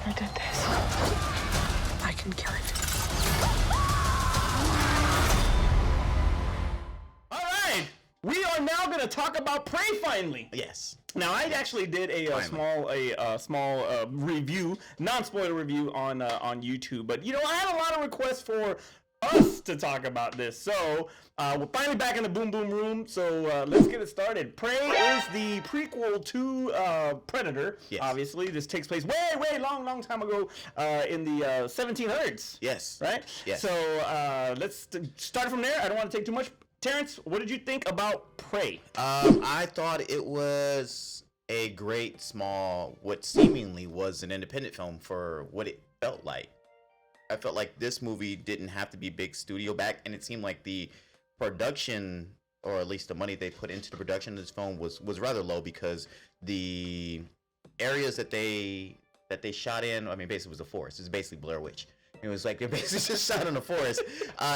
whoever did this, I can kill it. All right, we are now going to talk about Prey finally. Yes. Now, I actually did a small review, non-spoiler review on YouTube, but you know, I had a lot of requests for us to talk about this, so we're finally back in the Boom Boom Room. So let's get it started. Prey is the prequel to Predator. Yes. Obviously, this takes place way long time ago in the 1700s. Yes. Right. Yes. So let's start from there. I don't want to take too much. Terrence, what did you think about Prey? I thought it was a great small, what seemingly was an independent film for what it felt like. I felt like this movie didn't have to be big studio back, and it seemed like the production, or at least the money they put into the production of this film was rather low, because the areas that they shot in, I mean, basically it was a forest. It's basically Blair Witch. It was like they basically just shot in the forest.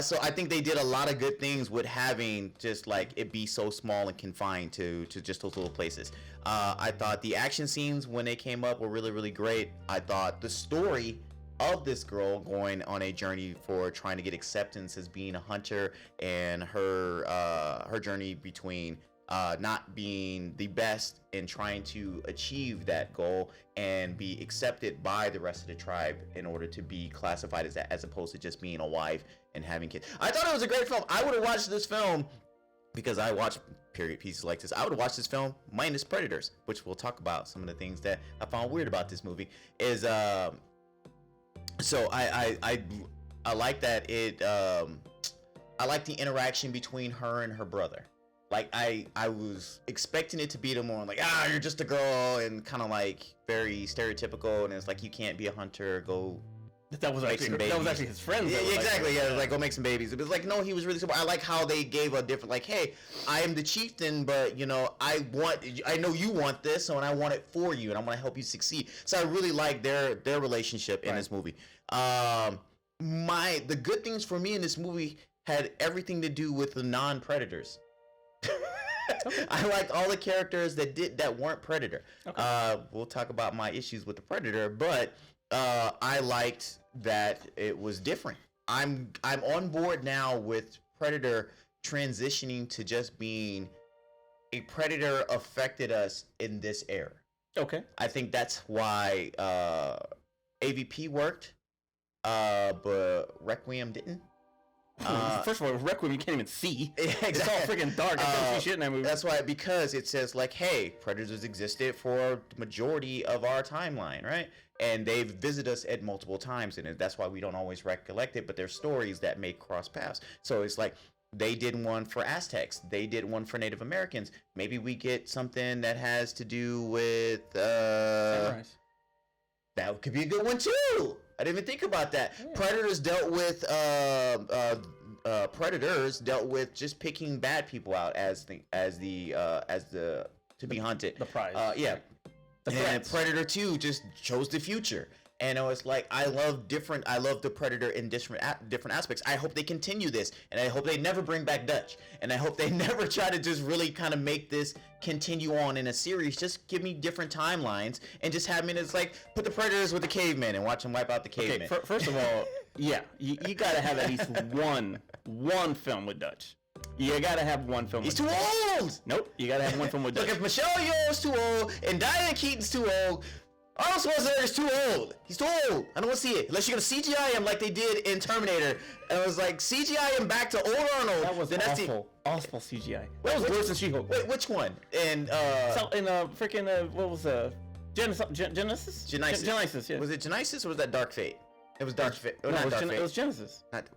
So I think they did a lot of good things with having just like it be so small and confined to just those little places. I thought the action scenes when they came up were really great. I thought the story of this girl going on a journey for trying to get acceptance as being a hunter, and her journey between not being the best and trying to achieve that goal and be accepted by the rest of the tribe in order to be classified as that, as opposed to just being a wife and having kids. I thought it was a great film. I would have watched this film, because I watch period pieces like this. I would have watched this film minus Predators, which we'll talk about. Some of the things that I found weird about this movie is so I like that it I like the interaction between her and her brother. Like I was expecting it to be the more like, you're just a girl, and kind of like very stereotypical, and it's like, you can't be a hunter, go That was actually his friend. Yeah, exactly. Yeah, like, go make some babies. It was like, no, he was really simple. I like how they gave a different, like, hey, I am the chieftain, but you know, I know you want this, and I want it for you, and I want to help you succeed. So I really like their relationship in this movie. The good things for me in this movie had everything to do with the non-predators. Okay. I liked all the characters that weren't Predator. Okay. We'll talk about my issues with the Predator, but I liked that it was different. I'm on board now with Predator transitioning to just being a Predator affected us in this era. Okay. I think that's why AVP worked, but Requiem didn't. First of all, Requiem you can't even see. Exactly. It's all freaking dark. I can't see shit in that movie. That's why, because it says like, hey, predators existed for the majority of our timeline, right? And they've visited us at multiple times, and that's why we don't always recollect it. But there's stories that may cross paths. So it's like they did one for Aztecs, they did one for Native Americans. Maybe we get something that has to do with Samurais. That could be a good one too. I didn't even think about that. Yeah. Predators dealt with just picking bad people out as the to be hunted. The prize. Yeah. And Predator 2 just chose the future. And it was like, I love the Predator in different aspects. I hope they continue this, and I hope they never bring back Dutch, and I hope they never try to just really kind of make this continue on in a series. Just give me different timelines, and just have me, it's like, put the Predators with the cavemen and watch them wipe out the cavemen. Okay, first of all, yeah, you gotta have at least one film with Dutch. You gotta have one film. He's too old. Nope, you gotta have one film with Dutch. Look, if Michelle Yeoh's too old and Diane Keaton's too old, Arnold Schwarzenegger's too old. He's too old. I don't want to see it. Unless you're going to CGI him like they did in Terminator. And it was like, CGI him back to old Arnold. That was awful CGI. That was worse than She-Hulk. Wait, which one? And, what was Genesis? Genesis, yeah. Was it Genesis or was that Dark Fate? It was Dark Fate. No, it was Genesis. What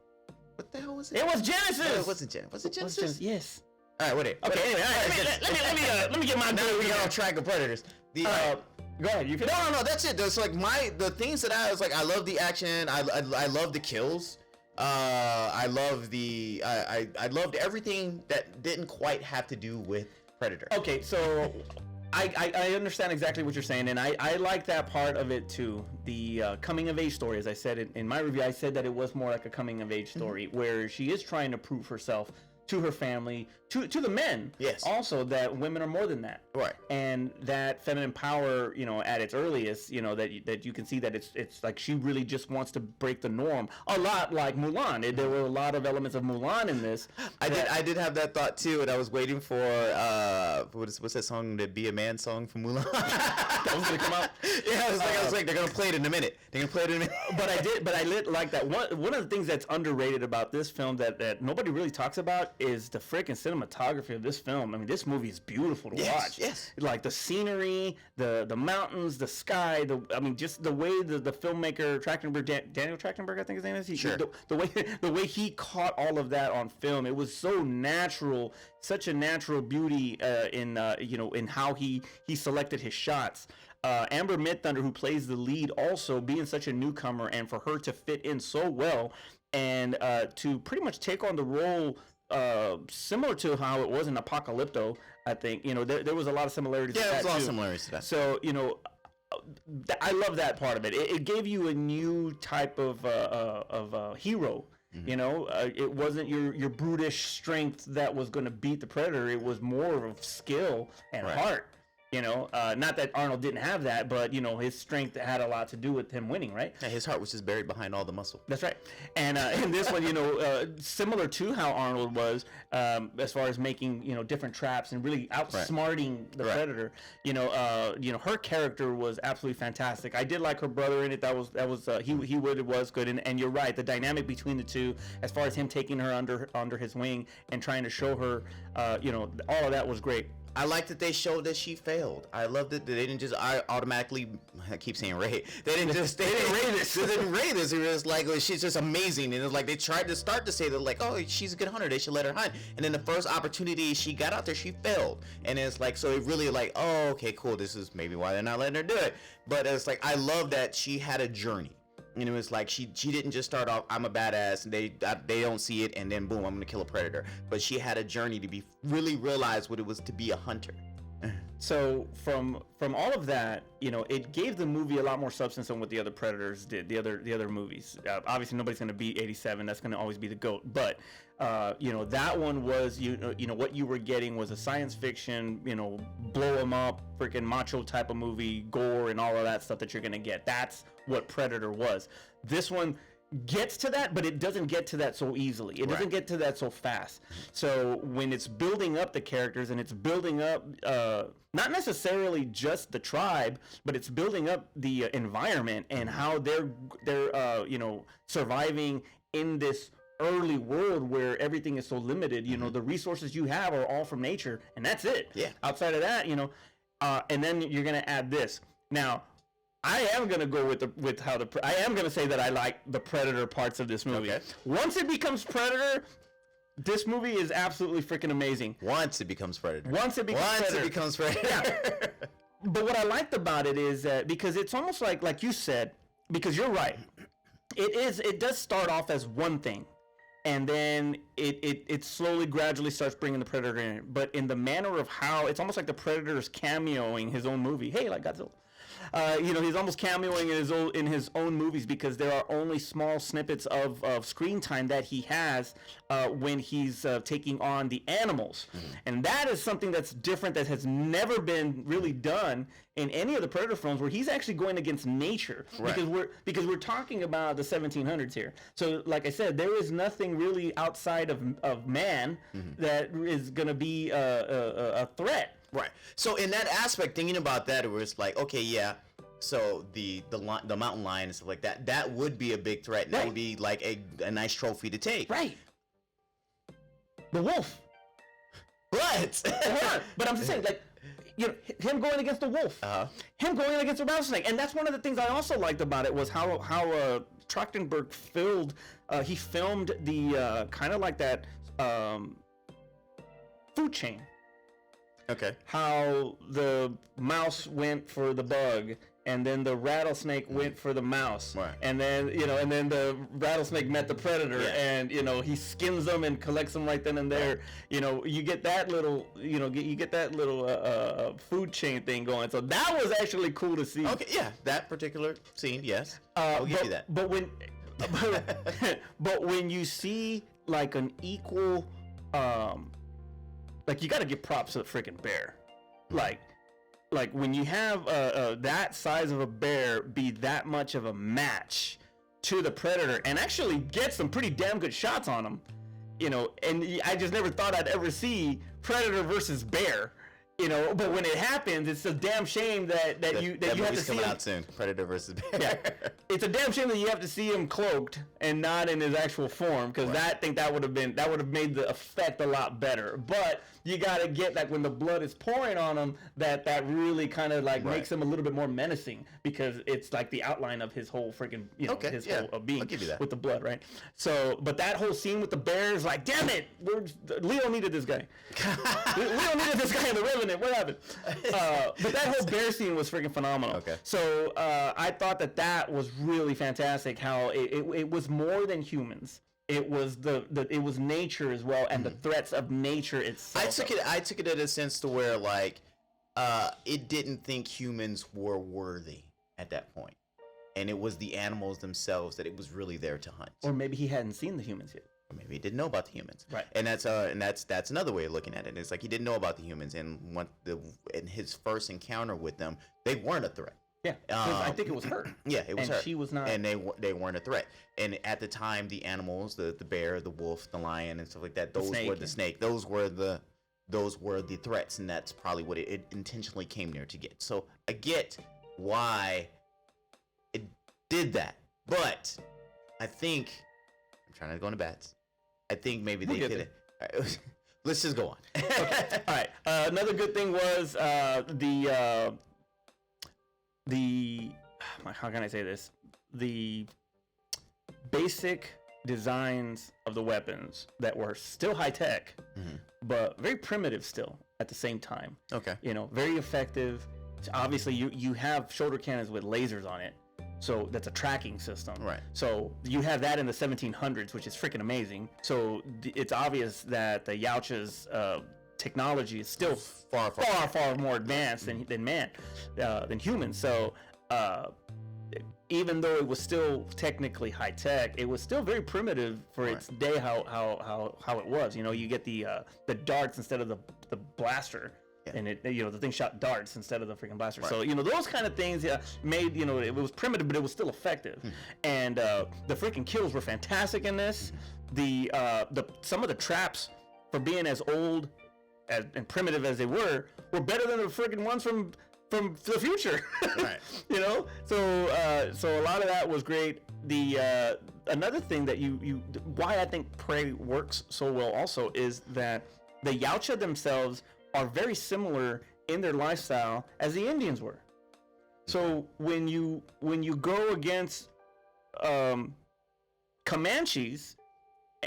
the hell was it? It was Genesis! No, it wasn't Genesis. Was it Genesis? Yes. Alright, whatever. Okay, anyway, let me get my... Now we got on track of Predators. Go ahead. You can. No. That's it. That's like the things that I was like. I love the action. I love the kills. I loved everything that didn't quite have to do with Predator. Okay, so I understand exactly what you're saying, and I like that part of it too. The coming of age story, as I said in my review, I said that it was more like a coming of age story where she is trying to prove herself to her family, to the men. Yes. Also, that women are more than that. Right. And that feminine power, at its earliest, that you can see that it's like she really just wants to break the norm. A lot like Mulan. There were a lot of elements of Mulan in this. I did have that thought too, and I was waiting for what's that song? The Be a Man song from Mulan. That was gonna come out. Yeah, I was like, they're gonna play it in a minute. But I lit like that. One of the things that's underrated about this film that nobody really talks about is the freaking cinematography of this film. I mean, this movie is beautiful to watch. Yes. Like the scenery, the mountains, the sky. Just the way the filmmaker Daniel Trachtenberg, I think his name is. The way he caught all of that on film, it was so natural, such a natural beauty in how he selected his shots. Amber Midthunder, who plays the lead, also being such a newcomer, and for her to fit in so well and to pretty much take on the role similar to how it was in Apocalypto, I think there was a lot of similarities. Yeah, to there was a lot of too. similarities to that. So I love that part of it. It gave you a new type of hero. Mm-hmm. It wasn't your brutish strength that was going to beat the Predator. It was more of skill and heart. Not that Arnold didn't have that, but his strength had a lot to do with him winning, right? Yeah, his heart was just buried behind all the muscle. That's right. And in this one, similar to how Arnold was, as far as making different traps and really outsmarting the Predator. Her character was absolutely fantastic. I did like her brother in it. That was he was good. And you're right. The dynamic between the two, as far as him taking her under his wing and trying to show her, all of that was great. I like that they showed that she failed. I love that they didn't just automatically. I keep saying Ray. They didn't just. They didn't rate this. They didn't rate this. It was like, she's just amazing. And it's like they tried to start to say that, like, oh, she's a good hunter. They should let her hunt. And then the first opportunity she got out there, she failed. And it's like, so it really like, oh, okay, cool. This is maybe why they're not letting her do it. But it's like, I love that she had a journey. And it was like she didn't just start off, I'm a badass, and they don't see it, and then boom, I'm gonna kill a predator. But she had a journey to really realize what it was to be a hunter. So from all of that, it gave the movie a lot more substance than what the other Predators did. The other movies. Obviously, nobody's gonna beat 87. That's gonna always be the GOAT. But that one was what you were getting was a science fiction, blow 'em up, freaking macho type of movie, gore and all of that stuff that you're gonna get. That's what Predator was. This one gets to that, but it doesn't get to that so easily. It doesn't get to that so fast. So when it's building up the characters and it's building up not necessarily just the tribe, but it's building up the environment and how they're surviving in this early world where everything is so limited. The resources you have are all from nature, and that's it. Yeah. Outside of that, and then you're gonna add this. Now, I am gonna go I am gonna say that I like the Predator parts of this movie. Okay. Once it becomes Predator, this movie is absolutely freaking amazing. Once it becomes Predator. Yeah. But what I liked about it is that because it's almost like you said, because you're right, it does start off as one thing. And then it slowly, gradually starts bringing the Predator in. But in the manner of how, it's almost like the Predator's cameoing his own movie. Hey, like Godzilla. He's almost cameoing in his own movies because there are only small snippets of screen time that he has when he's taking on the animals. Mm-hmm. And that is something that's different, that has never been really done in any of the Predator films, where he's actually going against nature. Right. Because we're talking about the 1700s here. So like I said, there is nothing really outside of man that is going to be a threat. Right. So in that aspect, thinking about that, it was like, okay, yeah. So the mountain lion and stuff like that would be a big threat. And that would be like a nice trophy to take. Right. The wolf. But I'm just saying, like, him going against the wolf, him going against the rattlesnake, and that's one of the things I also liked about it was how Trachtenberg filmed the kind of like that food chain. Okay. How the mouse went for the bug, and then the rattlesnake went for the mouse, right. And then the rattlesnake met the predator, and he skins them and collects them right then and there. Right. You get that little, food chain thing going. So that was actually cool to see. Okay, yeah, that particular scene, yes, I'll give you that. But when you see like an equal like you got to give props to the freaking bear. Like when you have that size of a bear be that much of a match to the predator and actually get some pretty damn good shots on him, you know, and I just never thought I'd ever see predator versus bear. You know, but when it happens, it's a damn shame that you have to see coming him. out soon. Predator versus Bear. Yeah, it's a damn shame that you have to see him cloaked and not in his actual form, because that would have made the effect a lot better. But you gotta get that when the blood is pouring on him, that really kind of like makes him a little bit more menacing, because it's like the outline of his whole freaking whole being with the blood, right? So, but that whole scene with the bears, like, damn it, Leo needed this guy. Leo needed this guy in the Revenant. What happened? But that whole bear scene was freaking phenomenal. Okay. So I thought that was really fantastic. How it was more than humans. It was it was nature as well, and the threats of nature itself. I took it in a sense to where like it didn't think humans were worthy at that point, and it was the animals themselves that it was really there to hunt. Or maybe he hadn't seen the humans yet. Or maybe he didn't know about the humans. Right. And that's another way of looking at it. It's like he didn't know about the humans, and in his first encounter with them, they weren't a threat. Yeah, I think it was her. Yeah, it was her. And she was not. And they weren't a threat. And at the time, the animals, the bear, the wolf, the lion, and stuff like that, those were the snake. Those were the threats, and that's probably what it intentionally came there to get. So I get why it did that, but I think I'm trying to go into bats. I think maybe they could. Right, let's just go on. Okay. All right. Another good thing was how can I say this? The basic designs of the weapons that were still high tech, but very primitive still at the same time. Okay. You know, very effective. Obviously, you have shoulder cannons with lasers on it. So that's a tracking system. Right. So you have that in the 1700s, which is freaking amazing. So it's obvious that the Yautja's technology is still far more advanced than humans. So even though it was still technically high tech, it was still very primitive for its day. How it was. You know, you get the darts instead of the blaster. Yeah. And the thing shot darts instead of the freaking blaster. Right. So, those kind of things made, it was primitive, but it was still effective. And the freaking kills were fantastic in this. Some of the traps, for being as old and primitive as they were better than the freaking ones from the future. Right. So a lot of that was great. Another thing that why I think Prey works so well also is that the Yautja themselves are very similar in their lifestyle as the Indians were. So when you go against Comanches,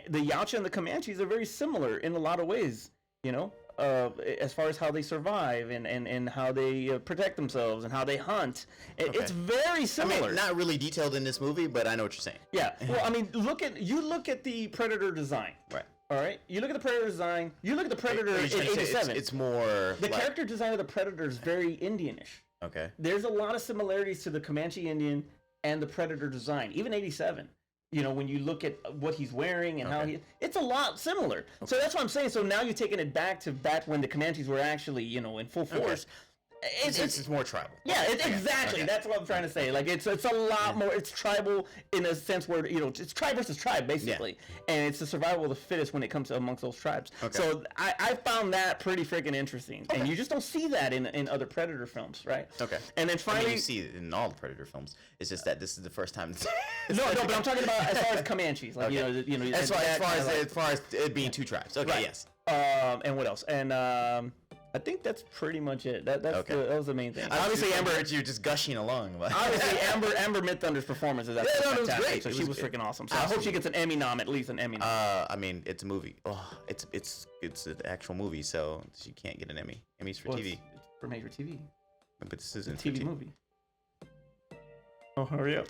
the Yautja and the Comanches are very similar in a lot of ways, as far as how they survive and how they protect themselves and how they hunt. It's very similar. I mean, not really detailed in this movie, but I know what you're saying. Yeah. Well, I mean, look at the Predator design. Right. All right, you look at the Predator design. You look at the Predator in '87. It's more the character design of the Predator is very Indianish. Okay. There's a lot of similarities to the Comanche Indian and the Predator design, even '87. When you look at what he's wearing and how it's a lot similar. Okay. So that's what I'm saying. So now you're taking it back when the Comanches were actually, in full force. Okay. It's more tribal. Yeah, exactly. Okay. That's what I'm trying to say. Like it's a lot more. It's tribal in a sense where it's tribe versus tribe basically, and it's the survival of the fittest when it comes to amongst those tribes. Okay. So I found that pretty freaking interesting, and you just don't see that in other Predator films, right? Okay. And then finally, you see it in all the Predator films. It's just that this is the first time. No, but I'm talking about as far as Comanches, like as far as it being two tribes. Okay. Right. Yes. And what else? And I think that's pretty much it. That was the main thing. Obviously, Amber, you're just gushing along. Obviously, Amber Midthunder's performance is absolutely fantastic. It was great. So she was freaking awesome. So I hope she gets an Emmy nom, at least an Emmy nom. I mean, it's a movie. Oh, it's an actual movie, so she can't get an Emmy. Emmys for TV. It's for major TV. But this isn't a TV movie. Oh, hurry up.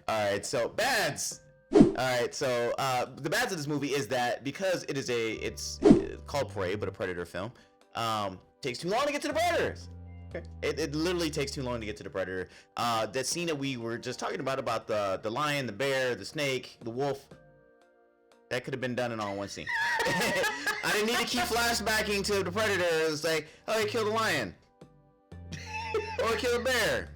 All right, so bads. The bads of this movie is that because it's called Prey, but a Predator film, takes too long to get to the predators. Okay. It literally takes too long to get to the predator. That scene that we were just talking about the lion, the bear, the snake, the wolf. That could have been done in all one scene. I didn't need to keep flashbacking to the Predator. It was like, oh, he killed a lion. Or he killed a bear.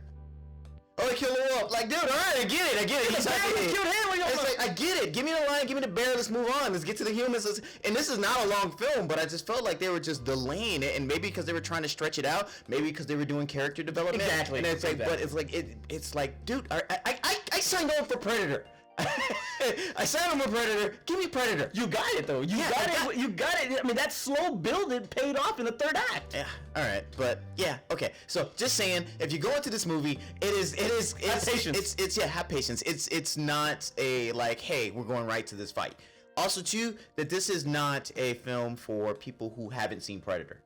Or he killed a wolf. Like, dude, all right, I get it. It's like, I get it. Give me the lion, give me the bear. Let's move on. Let's get to the humans. And this is not a long film, but I just felt like they were just delaying it. And maybe because they were trying to stretch it out. Maybe because they were doing character development. Exactly. And it's like, but it's like, dude, I signed on for Predator. I signed on for Predator. Give me Predator. You got it though. You got it. I mean, that slow build it paid off in the third act. Yeah. All right. But yeah. Okay. So just saying, if you go into this movie, it's have patience. Have patience. It's not a like, hey, we're going right to this fight. Also, too, that this is not a film for people who haven't seen Predator.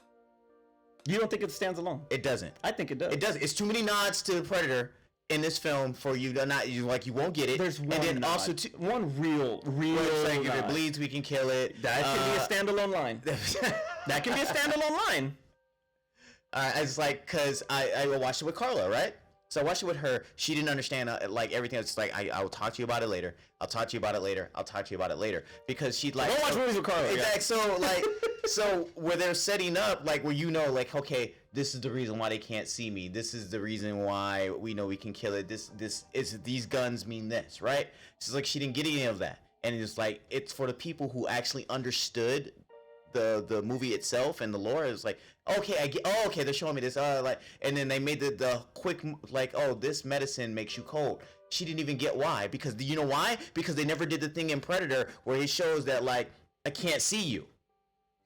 You don't think it stands alone? It doesn't. I think it does. It does. It's too many nods to Predator in this film for you to not, you won't get it. There's one and then nod. also one real like, if nod. it bleeds, we can kill it. That can be a standalone line. That can be a standalone line. I was like, cause I watched it with Carla, right? So I watched it with her. She didn't understand like everything. It's like I'll talk to you about it later. I'll talk to you about it later. I'll talk to you about it later. Because she'd like don't watch movies with Carla. Exactly. So like so where they're setting up like where like okay, this is the reason why they can't see me. This is the reason why we know we can kill it. This is these guns mean this, right? She's like she didn't get any of that, and it's like it's for the people who actually understood the movie itself and the lore. Is like okay, I get. Oh, okay, they're showing me this. Like, and then they made the quick like, oh, this medicine makes you cold. She didn't even get why, because you know why? Because they never did the thing in Predator where he shows that like I can't see you.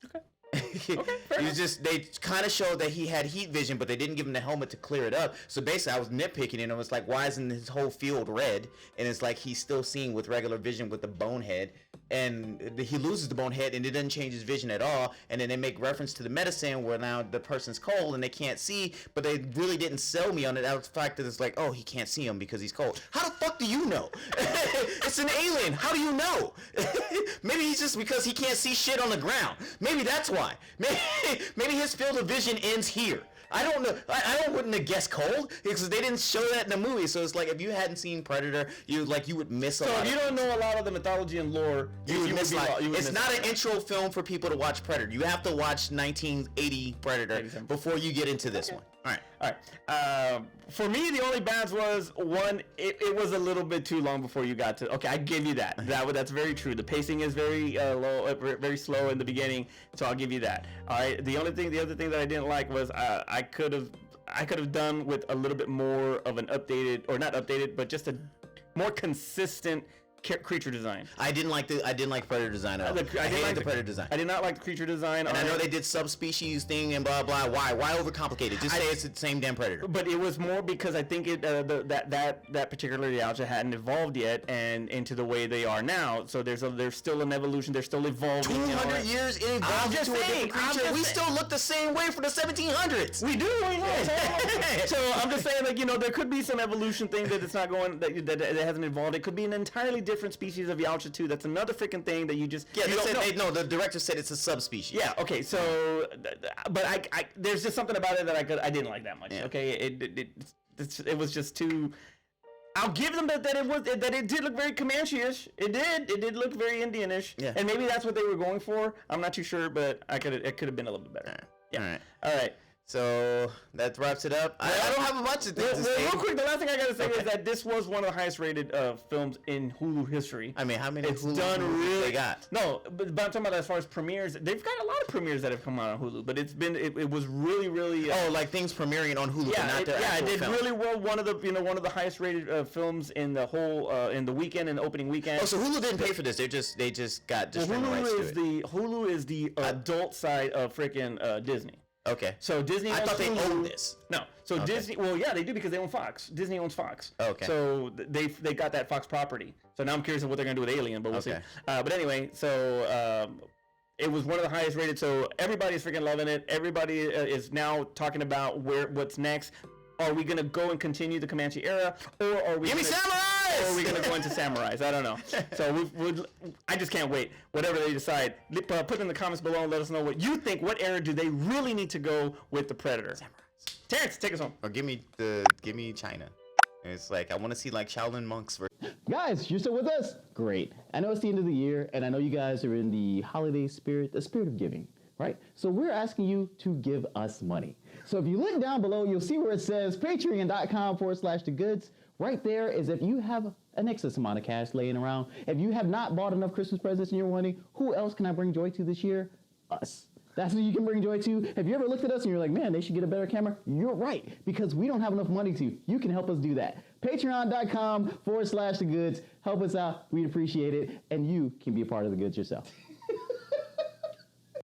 Okay. Fair enough. They kind of showed that he had heat vision, but they didn't give him the helmet to clear it up. So basically, I was nitpicking, and I was like, why isn't his whole field red? And it's like he's still seeing with regular vision with the bonehead, and he loses the bonehead, and it doesn't change his vision at all. And then they make reference to the medicine where now the person's cold and they can't see, but they really didn't sell me on it. That was the fact that it's like, oh, he can't see him because he's cold. How the fuck do you know? It's an alien. How do you know? Maybe he's just because he can't see shit on the ground. Maybe that's why. Maybe his field of vision ends here. I don't know. I wouldn't have guessed cold because they didn't show that in the movie. So it's like if you hadn't seen Predator, you would miss a lot. So if you don't know a lot of the mythology and lore, you would miss a lot. It's not an intro film for people to watch Predator. You have to watch 1980 Predator before you get into this one. All right. For me, the only bads was one. It was a little bit too long before you got to. Okay, I give you that. That's very true. The pacing is very low, very slow in the beginning. So I'll give you that. All right. The other thing that I didn't like was I could have done with a little bit more of an updated, or not updated, but just a more consistent creature design. I didn't like Predator design at all. I hated the Predator design. I did not like the creature design. And I know they did subspecies thing and blah blah. Why overcomplicate it? Just say it's the same damn Predator. But it was more because I think that particular Yautja hadn't evolved yet and into the way they are now. So there's still an evolution. They're still evolving. 200 years it evolved into a different creature. We still look the same way for the 1700s. We do. So I'm just saying, like, there could be some evolution thing that it's not going that hasn't evolved. It could be an entirely different species of Yautja too. That's another freaking thing that you just the director said it's a subspecies. Yeah. Okay. So, but I there's just something about it that I didn't like that much. Yeah. Okay. It was just too. I'll give them that it did look very Comanche-ish. It did look very Indian-ish. Yeah. And maybe that's what they were going for. I'm not too sure, but it could have been a little bit better. Yeah. All right. So that wraps it up. I don't have a bunch of things to say. Real quick, the last thing I gotta say is that this was one of the highest rated films in Hulu history. I mean, how many it's Hulu done really they got? No, but I'm talking about as far as premieres. They've got a lot of premieres that have come out on Hulu, but it was really like things premiering on Hulu. Yeah, but not it did film. Really well. One of the highest rated films in the whole in the weekend, in the opening weekend. Oh, so Hulu didn't pay for this. They just got Hulu is the adult side of freaking Disney. Okay. So Disney. I thought they owned this. No. So okay. Disney. Well, yeah, they do because they own Fox. Disney owns Fox. Okay. So they got that Fox property. So now I'm curious of what they're gonna do with Alien, but we'll see. But anyway, so it was one of the highest rated. So everybody's freaking loving it. Everybody is now talking about what's next. Are we gonna go and continue the Comanche era, or are we? Give me samurais! Or are we gonna go into samurais? I don't know. So I just can't wait. Whatever they decide, put it in the comments below and let us know what you think. What era do they really need to go with the Predator? Samurais. Terrence, take us home. Or give me China. And it's like I want to see like Shaolin monks. Guys, you're still with us? Great. I know it's the end of the year, and I know you guys are in the holiday spirit, the spirit of giving, right? So we're asking you to give us money. So if you look down below, you'll see where it says patreon.com/thegoods. Right there is if you have an excess amount of cash laying around. If you have not bought enough Christmas presents and you're wondering, who else can I bring joy to this year? Us. That's who you can bring joy to. Have you ever looked at us and you're like, man, they should get a better camera? You're right, because we don't have enough money to. You can help us do that. Patreon.com/thegoods. Help us out. We'd appreciate it. And you can be a part of the goods yourself.